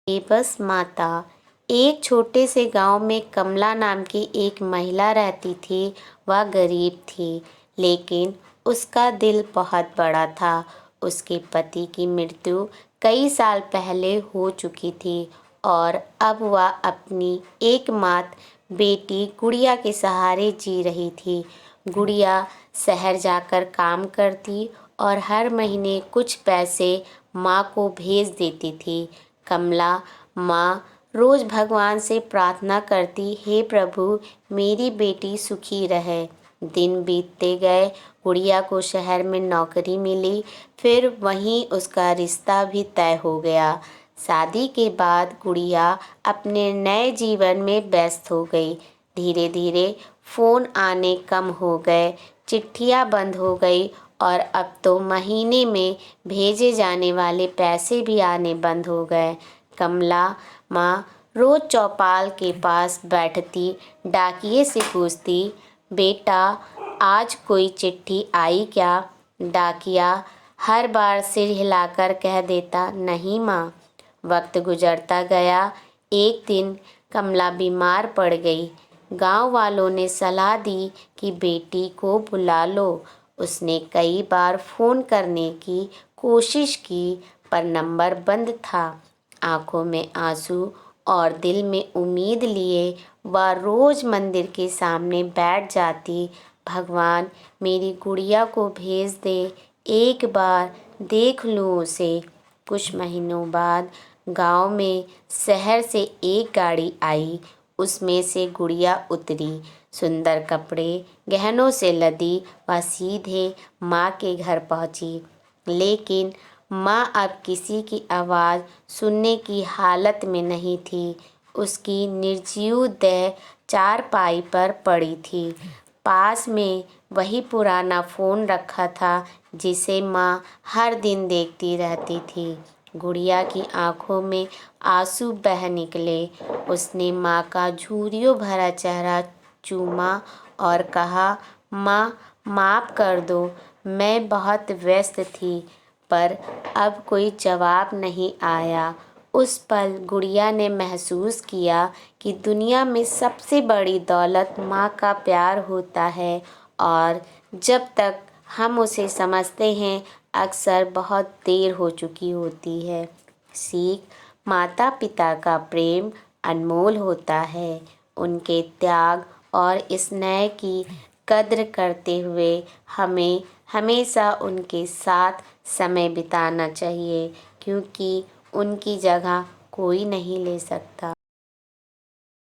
बेबस माता। एक छोटे से गांव में कमला नाम की एक महिला रहती थी। वह गरीब थी, लेकिन उसका दिल बहुत बड़ा था। उसके पति की मृत्यु कई साल पहले हो चुकी थी और अब वह अपनी एकमात्र बेटी गुड़िया के सहारे जी रही थी। गुड़िया शहर जाकर काम करती और हर महीने कुछ पैसे माँ को भेज देती थी। कमला माँ रोज भगवान से प्रार्थना करती, हे प्रभु, मेरी बेटी सुखी रहे। दिन बीतते गए, गुड़िया को शहर में नौकरी मिली, फिर वहीं उसका रिश्ता भी तय हो गया। शादी के बाद गुड़िया अपने नए जीवन में व्यस्त हो गई। धीरे धीरे फ़ोन आने कम हो गए, चिट्ठियाँ बंद हो गई और अब तो महीने में भेजे जाने वाले पैसे भी आने बंद हो गए। कमला माँ रोज चौपाल के पास बैठती, डाकिये से पूछती, बेटा आज कोई चिट्ठी आई क्या? डाकिया हर बार सिर हिलाकर कह देता, नहीं माँ। वक्त गुजरता गया। एक दिन कमला बीमार पड़ गई। गांव वालों ने सलाह दी कि बेटी को बुला लो। उसने कई बार फ़ोन करने की कोशिश की, पर नंबर बंद था। आंखों में आंसू और दिल में उम्मीद लिए वह रोज़ मंदिर के सामने बैठ जाती, भगवान मेरी गुड़िया को भेज दे, एक बार देख लूँ उसे। कुछ महीनों बाद गांव में शहर से एक गाड़ी आई। उसमें से गुड़िया उतरी। सुंदर कपड़े, गहनों से लदी वह सीधे माँ के घर पहुँची। लेकिन माँ अब किसी की आवाज़ सुनने की हालत में नहीं थी। उसकी निर्जीव देह चारपाई पर पड़ी थी। पास में वही पुराना फ़ोन रखा था जिसे माँ हर दिन देखती रहती थी। गुड़िया की आंखों में आंसू बह निकले। उसने माँ का झुर्रियों भरा चेहरा चूमा और कहा, माँ माफ़ कर दो, मैं बहुत व्यस्त थी। पर अब कोई जवाब नहीं आया। उस पल गुड़िया ने महसूस किया कि दुनिया में सबसे बड़ी दौलत माँ का प्यार होता है और जब तक हम उसे समझते हैं अक्सर बहुत देर हो चुकी होती है। सीख, माता पिता का प्रेम अनमोल होता है। उनके त्याग और स्नेह की कद्र करते हुए हमें हमेशा उनके साथ समय बिताना चाहिए, क्योंकि उनकी जगह कोई नहीं ले सकता।